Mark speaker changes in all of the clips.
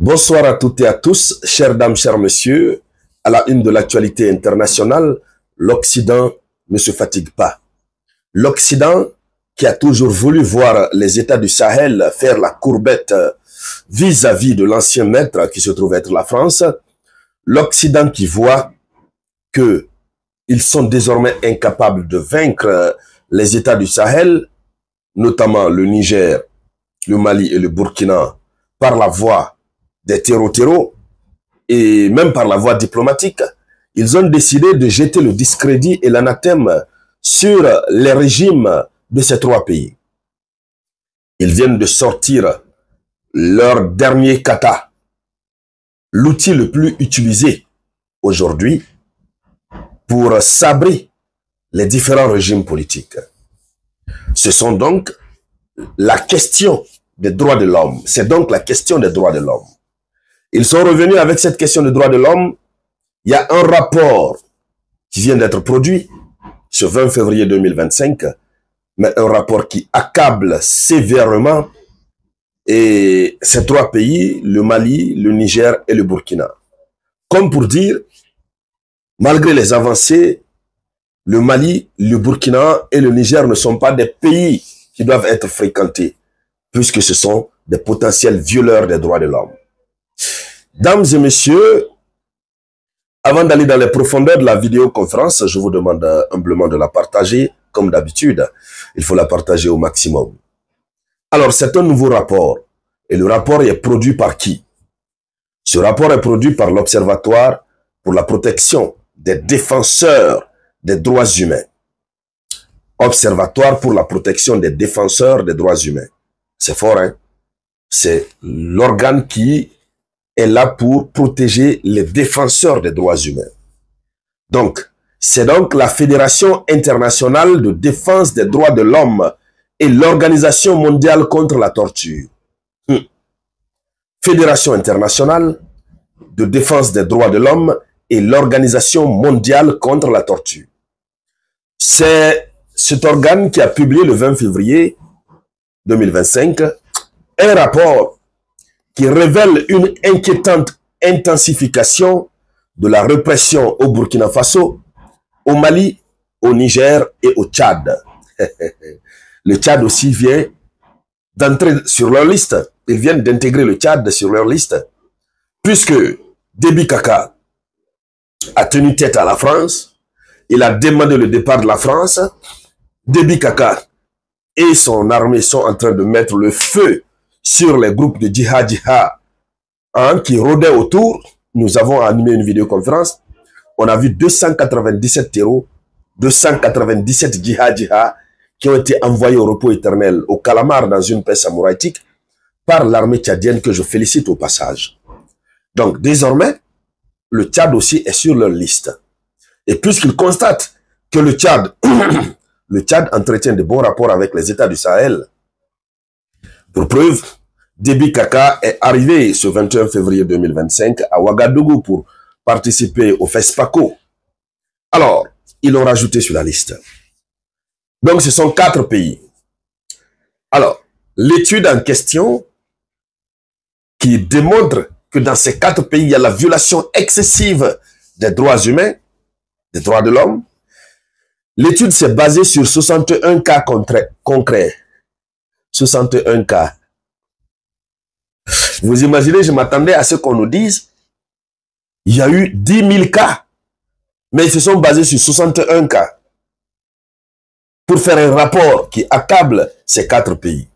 Speaker 1: Bonsoir à toutes et à tous, chères dames, chers messieurs. À la une de l'actualité internationale, l'Occident ne se fatigue pas. L'Occident, qui a toujours voulu voir les États du Sahel faire la courbette vis-à-vis de l'ancien maître qui se trouve être la France, l'Occident qui voit que ils sont désormais incapables de vaincre les États du Sahel, notamment le Niger, le Mali et le Burkina, par la voie des terreaux et même par la voie diplomatique, ils ont décidé de jeter le discrédit et l'anathème sur les régimes de ces trois pays. Ils viennent de sortir leur dernier kata, l'outil le plus utilisé aujourd'hui pour sabrer les différents régimes politiques. Ce sont donc la question des droits de l'homme. C'est donc la question des droits de l'homme. Ils sont revenus avec cette question des droits de l'homme. Il y a un rapport qui vient d'être produit ce 20 février 2025, mais un rapport qui accable sévèrement et ces trois pays, le Mali, le Niger et le Burkina. Comme pour dire, malgré les avancées, le Mali, le Burkina et le Niger ne sont pas des pays qui doivent être fréquentés, puisque ce sont des potentiels violeurs des droits de l'homme. Dames et messieurs, avant d'aller dans les profondeurs de la vidéoconférence, je vous demande humblement de la partager, comme d'habitude. Il faut la partager au maximum. Alors, c'est un nouveau rapport. Et le rapport est produit par qui? Ce rapport est produit par l'Observatoire pour la protection des défenseurs des droits humains. Observatoire pour la protection des défenseurs des droits humains. C'est fort, hein? C'est l'organe qui est là pour protéger les défenseurs des droits humains. Donc, c'est donc la Fédération internationale de défense des droits de l'homme et l'Organisation mondiale contre la torture. Fédération internationale de défense des droits de l'homme et l'Organisation mondiale contre la torture. C'est cet organe qui a publié le 20 février 2025 un rapport qui révèle une inquiétante intensification de la répression au Burkina Faso, au Mali, au Niger et au Tchad. Le Tchad aussi vient d'entrer sur leur liste. Ils viennent d'intégrer le Tchad sur leur liste, puisque Déby Kaka a tenu tête à la France. Il a demandé le départ de la France. Déby Kaka et son armée sont en train de mettre le feu sur les groupes de djihad qui rôdaient autour. Nous avons animé une vidéoconférence. On a vu 297 terreaux, 297 djihad qui ont été envoyés au repos éternel au Calamar dans une paix samouraïtique par l'armée tchadienne que je félicite au passage. Donc désormais, le Tchad aussi est sur leur liste. Et puisqu'ils constatent que le Tchad entretient de bons rapports avec les États du Sahel, pour preuve, Déby Kaka est arrivé ce 21 février 2025 à Ouagadougou pour participer au FESPACO. Alors, ils l'ont rajouté sur la liste. Donc, ce sont 4 pays. Alors, l'étude en question qui démontre que dans ces 4 pays, il y a la violation excessive des droits humains, des droits de l'homme. L'étude s'est basée sur 61 cas concrets. 61 cas. Vous imaginez, je m'attendais à ce qu'on nous dise, il y a eu 10 000 cas, mais ils se sont basés sur 61 cas pour faire un rapport qui accable ces 4 pays.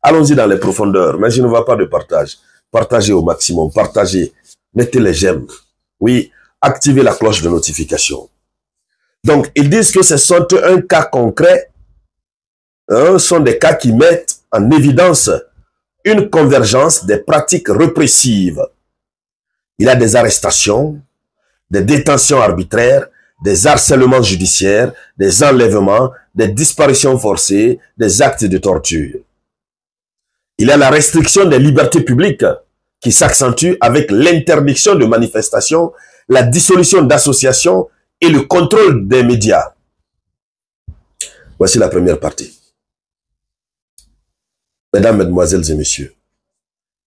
Speaker 1: Allons-y dans les profondeurs, mais je ne vois pas de partage. Partagez au maximum, partagez, mettez les j'aime. Oui, activez la cloche de notification. Donc, ils disent que ces 61 cas concrets sont des cas qui mettent en évidence une convergence des pratiques répressives. Il y a des arrestations, des détentions arbitraires, des harcèlements judiciaires, des enlèvements, des disparitions forcées, des actes de torture. Il y a la restriction des libertés publiques qui s'accentue avec l'interdiction de manifestations, la dissolution d'associations et le contrôle des médias. Voici la première partie. Mesdames, Mesdemoiselles et Messieurs,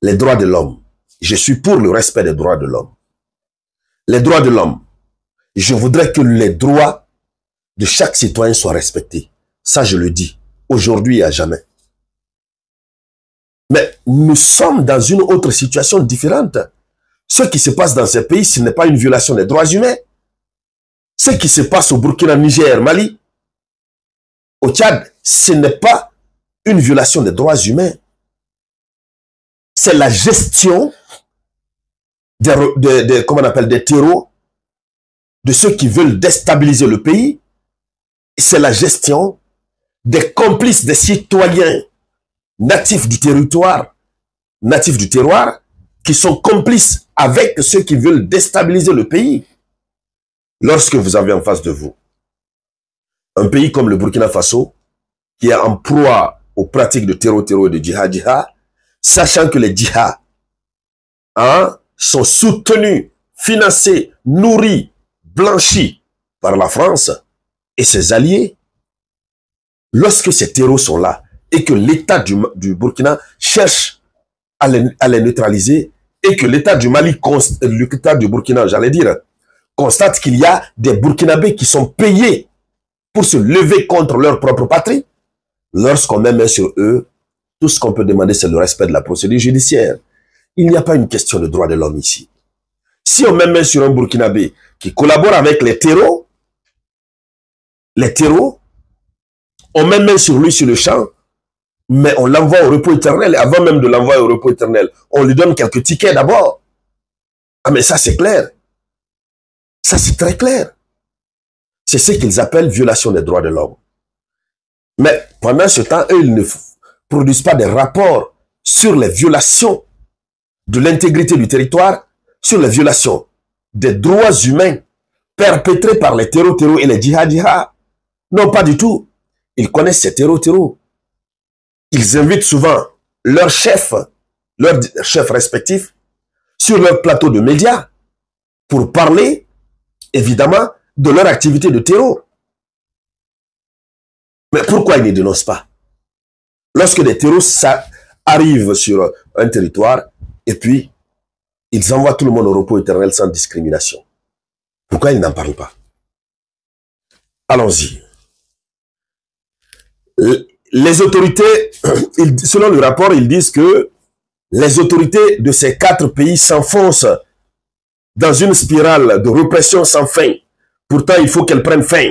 Speaker 1: les droits de l'homme, je suis pour le respect des droits de l'homme. Les droits de l'homme, je voudrais que les droits de chaque citoyen soient respectés. Ça, je le dis, aujourd'hui et à jamais. Mais nous sommes dans une autre situation différente. Ce qui se passe dans ces pays, ce n'est pas une violation des droits humains. Ce qui se passe au Burkina, Niger, Mali, au Tchad, ce n'est pas une violation des droits humains. C'est la gestion comment on appelle, des terreaux, de ceux qui veulent déstabiliser le pays. C'est la gestion des complices, des citoyens natifs du territoire, qui sont complices avec ceux qui veulent déstabiliser le pays. Lorsque vous avez en face de vous un pays comme le Burkina Faso, qui est en proie aux pratiques de terreau et de djihad, sachant que les djihad sont soutenus, financés, nourris, blanchis par la France et ses alliés, lorsque ces terreaux sont là et que l'État du Burkina cherche à les neutraliser et que l'État du Mali, l'État du Burkina, j'allais dire, constate qu'il y a des Burkinabés qui sont payés pour se lever contre leur propre patrie, lorsqu'on met main sur eux, tout ce qu'on peut demander, c'est le respect de la procédure judiciaire. Il n'y a pas une question de droit de l'homme ici. Si on met main sur un Burkinabé qui collabore avec les terreaux, on met main sur lui sur le champ, mais on l'envoie au repos éternel. Et avant même de l'envoyer au repos éternel, on lui donne quelques tickets d'abord. Ah mais ça c'est clair. Ça c'est très clair. C'est ce qu'ils appellent violation des droits de l'homme. Mais pendant ce temps, eux, ils ne produisent pas des rapports sur les violations de l'intégrité du territoire, sur les violations des droits humains perpétrés par les terreaux et les djihad. Non, pas du tout. Ils connaissent ces terreaux. Ils invitent souvent leurs chefs respectifs, sur leur plateau de médias pour parler, évidemment, de leur activité de terreau. Mais pourquoi ils ne dénoncent pas? Lorsque des terreaux arrivent sur un territoire, et puis, ils envoient tout le monde au repos éternel sans discrimination. Pourquoi ils n'en parlent pas? Allons-y. Les autorités, selon le rapport, ils disent que les autorités de ces 4 pays s'enfoncent dans une spirale de répression sans fin. Pourtant, il faut qu'elle prenne fin.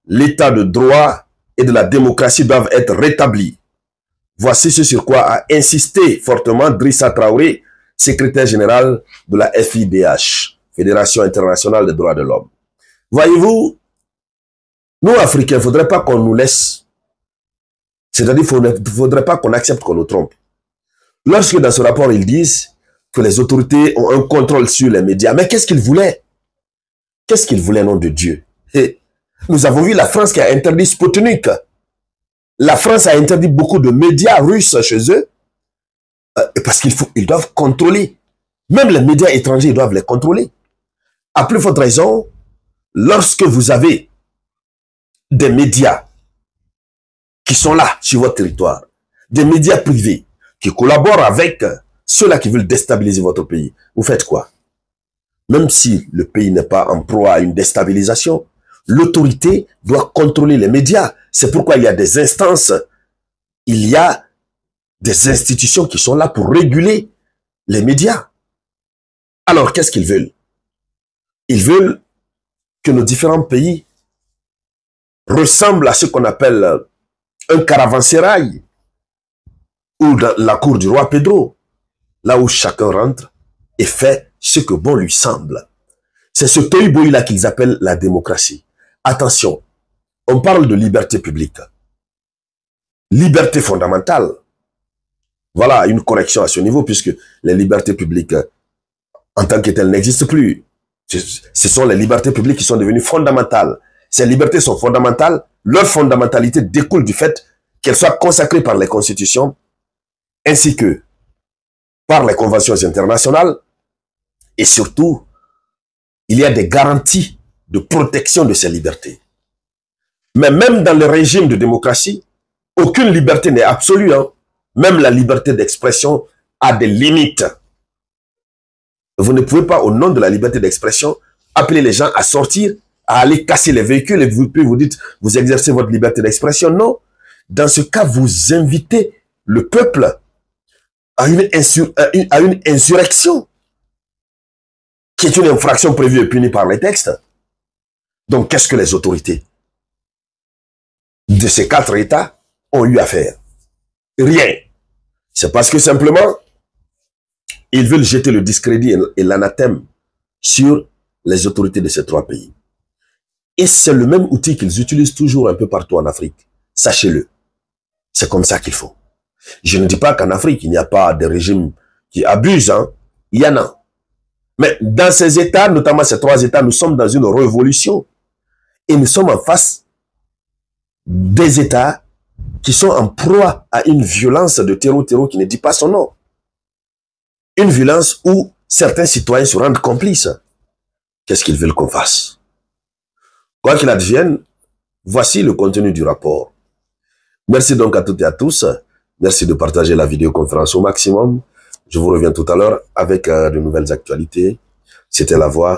Speaker 1: L'état de droit et de la démocratie doivent être rétablis. Voici ce sur quoi a insisté fortement Drissa Traoré, secrétaire général de la FIDH, Fédération internationale des droits de l'homme. Voyez-vous, nous, Africains, il ne faudrait pas qu'on nous laisse. C'est-à-dire qu'il ne faudrait pas qu'on accepte qu'on nous trompe. Lorsque dans ce rapport, ils disent que les autorités ont un contrôle sur les médias, mais qu'est-ce qu'ils voulaient? Qu'est-ce qu'ils voulaient, nom de Dieu? Et nous avons vu la France qui a interdit Sputnik. La France a interdit beaucoup de médias russes chez eux parce qu'ils doivent contrôler. Même les médias étrangers, ils doivent les contrôler. À plus forte raison, lorsque vous avez des médias qui sont là sur votre territoire, des médias privés qui collaborent avec ceux-là qui veulent déstabiliser votre pays, vous faites quoi? Même si le pays n'est pas en proie à une déstabilisation, l'autorité doit contrôler les médias. C'est pourquoi il y a des instances, il y a des institutions qui sont là pour réguler les médias. Alors, qu'est-ce qu'ils veulent? Ils veulent que nos différents pays ressemblent à ce qu'on appelle un caravansérail ou dans la cour du roi Pedro, là où chacun rentre et fait ce que bon lui semble. C'est ce tohu-bohu-là qu'ils appellent la démocratie. Attention, on parle de liberté publique. Liberté fondamentale. Voilà une correction à ce niveau, puisque les libertés publiques, en tant que telles, n'existent plus. Ce sont les libertés publiques qui sont devenues fondamentales. Ces libertés sont fondamentales. Leur fondamentalité découle du fait qu'elles soient consacrées par les constitutions, ainsi que par les conventions internationales. Et surtout, il y a des garanties de protection de ces libertés. Mais même dans le régime de démocratie, aucune liberté n'est absolue. Même la liberté d'expression a des limites. Vous ne pouvez pas, au nom de la liberté d'expression, appeler les gens à sortir, à aller casser les véhicules et puis vous dites, vous exercez votre liberté d'expression. Non. Dans ce cas, vous invitez le peuple à une insurrection qui est une infraction prévue et punie par les textes. Donc, qu'est-ce que les autorités de ces 4 États ont eu à faire? Rien. C'est parce que simplement, ils veulent jeter le discrédit et l'anathème sur les autorités de ces 3 pays. Et c'est le même outil qu'ils utilisent toujours un peu partout en Afrique. Sachez-le. C'est comme ça qu'il faut. Je ne dis pas qu'en Afrique, il n'y a pas de régime qui abuse, hein. Il y en a. Mais dans ces États, notamment ces 3 États, nous sommes dans une révolution. Et nous sommes en face des États qui sont en proie à une violence de terreau qui ne dit pas son nom. Une violence où certains citoyens se rendent complices. Qu'est-ce qu'ils veulent qu'on fasse? Quoi qu'il advienne, voici le contenu du rapport. Merci donc à toutes et à tous. Merci de partager la vidéoconférence au maximum. Je vous reviens tout à l'heure avec de nouvelles actualités. C'était La Voix